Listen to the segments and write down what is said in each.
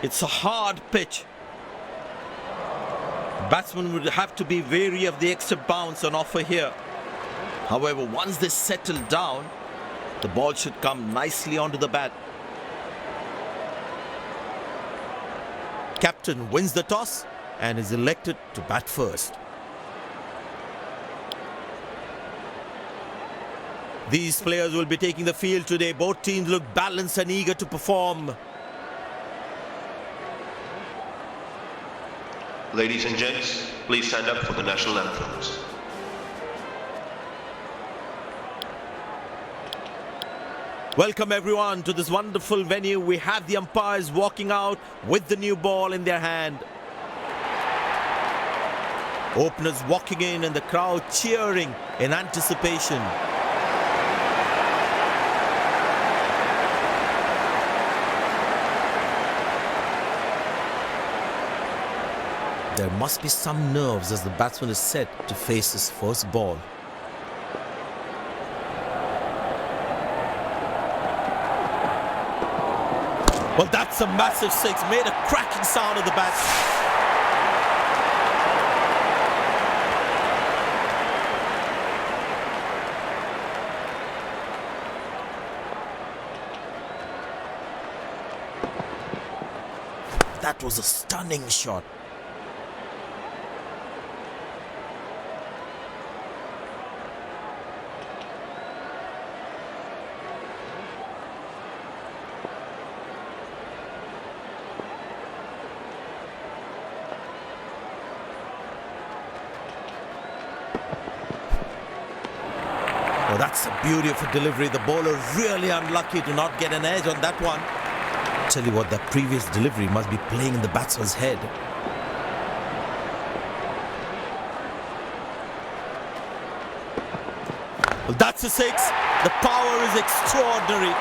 It's a hard pitch. Batsmen would have to be wary of the extra bounce on offer here. However, once they settle down, the ball should come nicely onto the bat. Captain wins the toss and is elected to bat first. These players will be taking the field today. Both teams look balanced and eager to perform. Ladies and gents, please stand up for the national anthems. Welcome everyone to this wonderful venue. We have the umpires walking out with the new ball in their hand. Openers walking in and the crowd cheering in anticipation. There must be some nerves as the batsman is set to face his first ball. Well, that's a massive six, made a cracking sound at the bat. That was a stunning shot. Oh, that's the beauty of a delivery. The bowler really unlucky to not get an edge on that one. Tell you what, that previous delivery must be playing in the batsman's head. Well, that's a six. The power is extraordinary.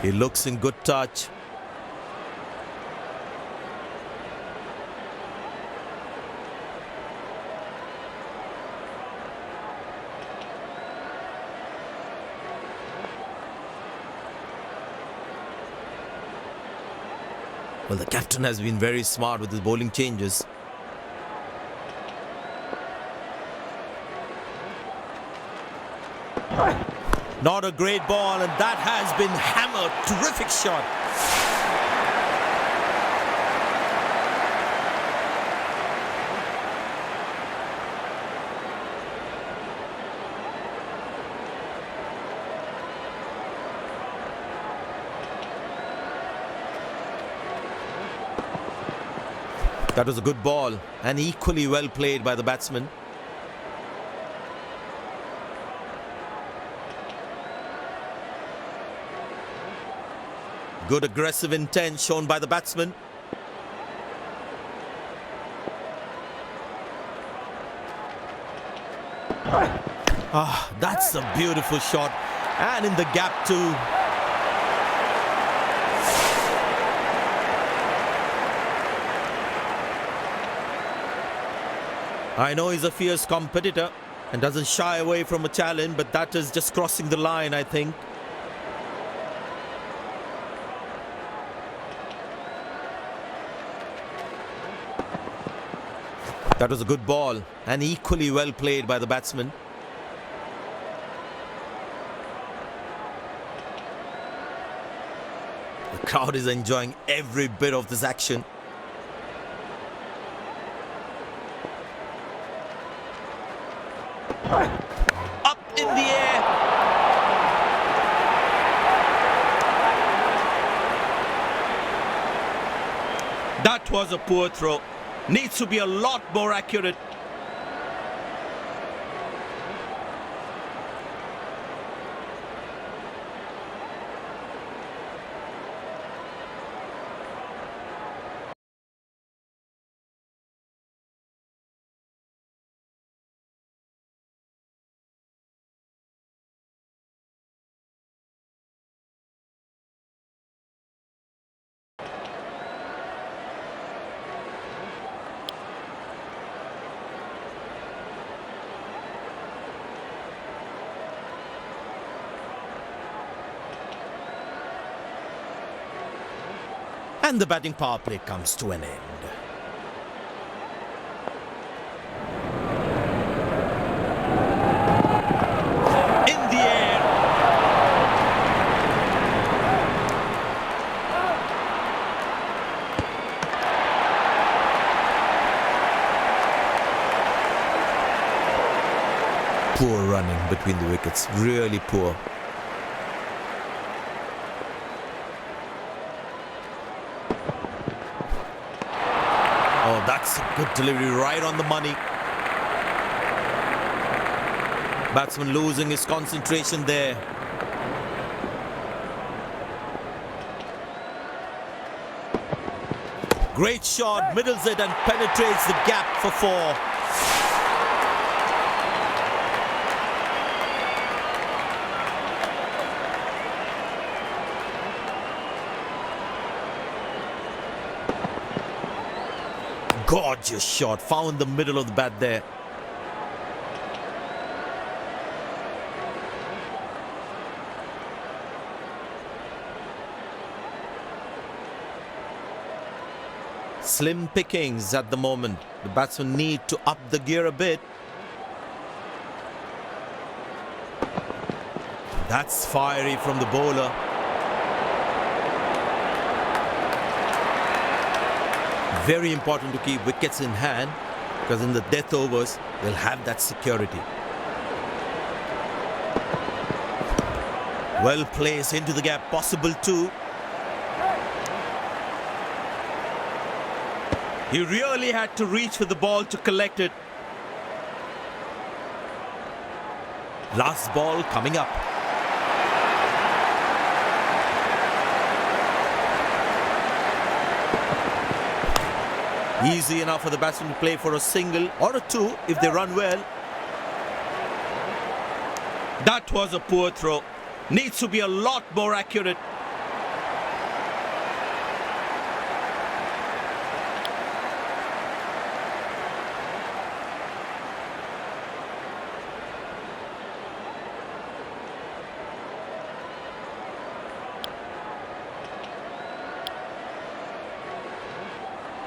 He looks in good touch. Well, the captain has been very smart with his bowling changes. Not a great ball, and that has been hammered. Terrific shot. That was a good ball and equally well played by the batsman. Good aggressive intent shown by the batsman. That's a beautiful shot. And in the gap too. I know he's a fierce competitor and doesn't shy away from a challenge, but that is just crossing the line, I think. That was a good ball and equally well played by the batsman. The crowd is enjoying every bit of this action. Up in the air. That was a poor throw. Needs to be a lot more accurate. And the batting power play comes to an end. In the air. Poor running between the wickets, really poor. Oh, that's a good delivery, right on the money. Batsman losing his concentration there. Great shot, middles it and penetrates the gap for 4. Gorgeous shot, found the middle of the bat there. Slim pickings at the moment. The batsmen need to up the gear a bit. That's fiery from the bowler. Very important to keep wickets in hand, because in the death overs, they'll have that security. Well placed into the gap, possible too. He really had to reach for the ball to collect it. Last ball coming up. Easy enough for the batsman to play for a single or a 2 if they run well. That was a poor throw. Needs to be a lot more accurate.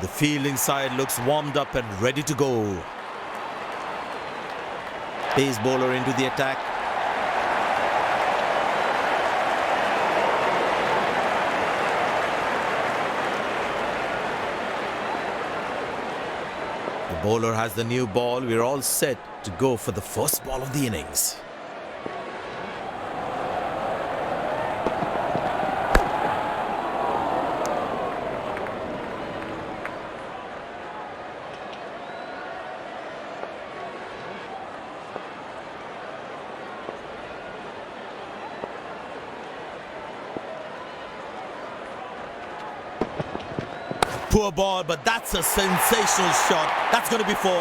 The fielding side looks warmed up and ready to go. Pace bowler into the attack. The bowler has the new ball. We're all set to go for the first ball of the innings. Poor ball, but that's a sensational shot. That's going to be 4.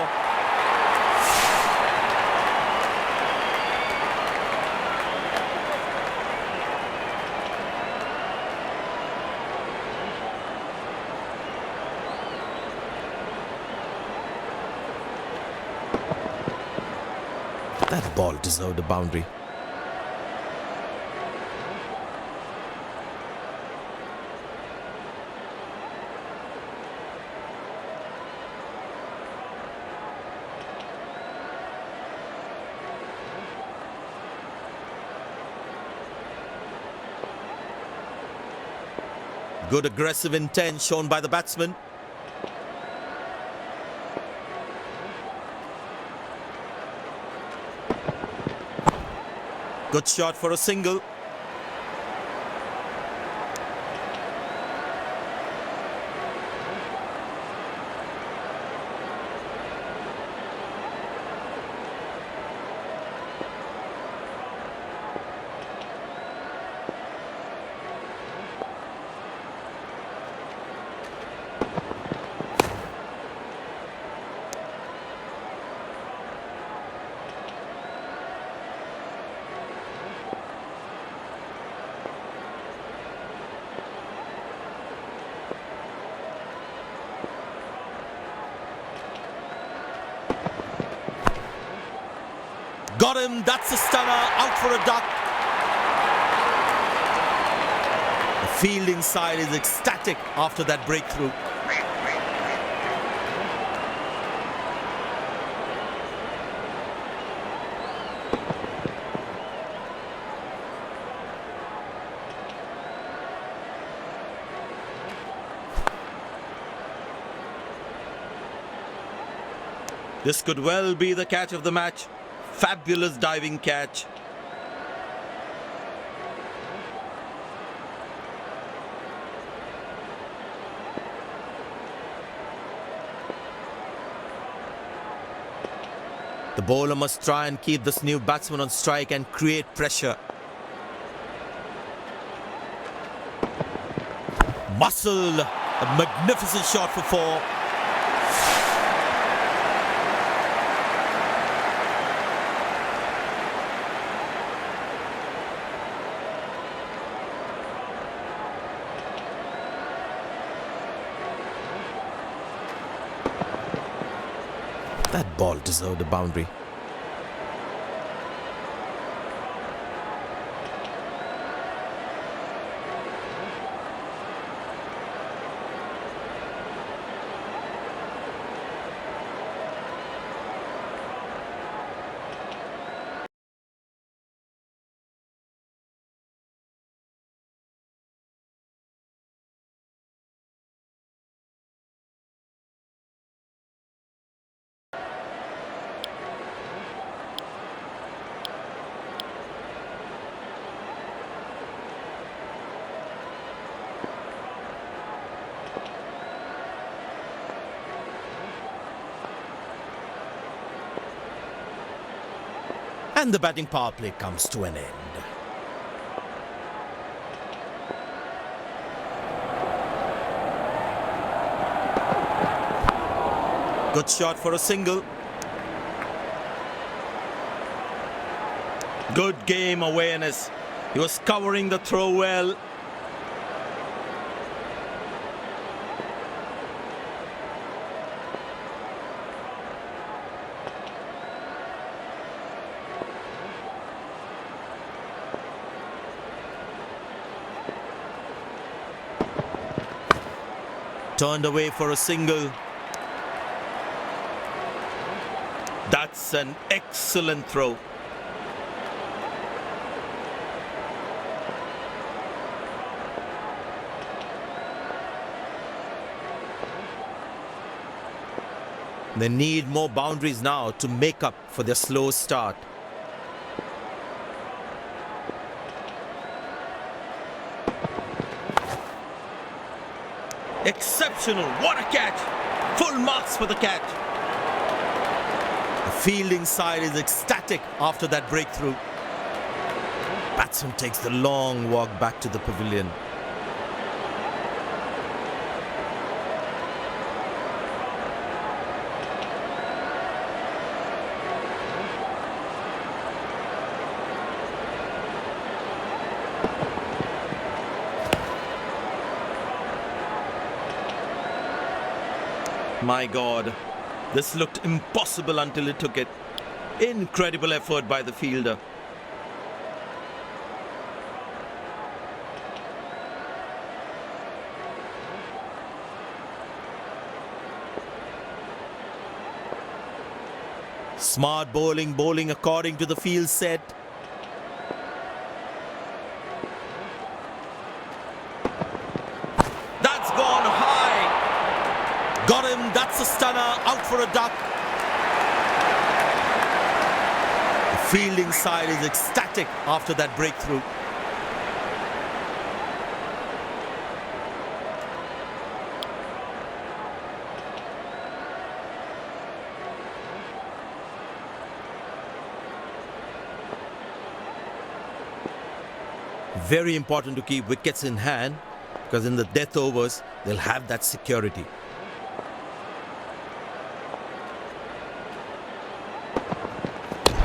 That ball deserved a boundary. Good aggressive intent shown by the batsman. Good shot for a single. Got him, that's a stunner, out for a duck. The Fielding side is ecstatic after that breakthrough. This could well be the catch of the match. Fabulous diving catch. The bowler must try and keep this new batsman on strike and create pressure. Muscle, a magnificent shot for four. That ball deserved a boundary. And the batting power play comes to an end. Good shot for a single. Good game awareness. He was covering the throw well. Turned away for a single. That's an excellent throw. They need more boundaries now to make up for their slow start. Exceptional, what a catch! Full marks for the catch. The fielding side is ecstatic after that breakthrough. Batsman takes the long walk back to the pavilion. My God, this looked impossible until he took it. Incredible effort by the fielder. Smart bowling according to the field set. That's gone high. Got him, that's a stunner, out for a duck. The fielding side is ecstatic after that breakthrough. Very important to keep wickets in hand, because in the death overs, they'll have that security.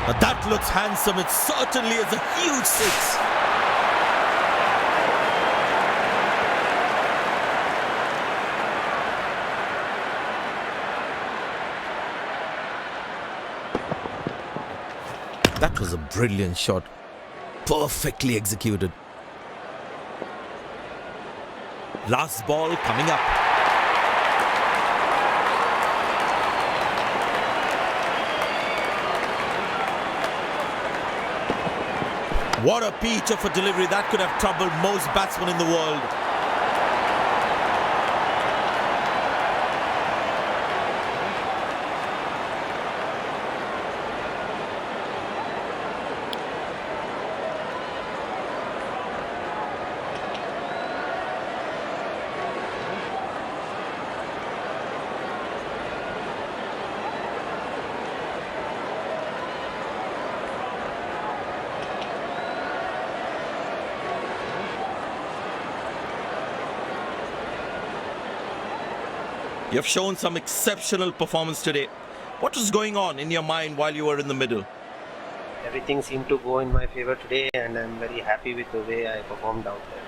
Now that looks handsome. It certainly is a huge six. That was a brilliant shot. Perfectly executed. Last ball coming up. What a peach of a delivery. That could have troubled most batsmen in the world. You've shown some exceptional performance today. What was going on in your mind while you were in the middle? Everything seemed to go in my favor today, and I'm very happy with the way I performed out there.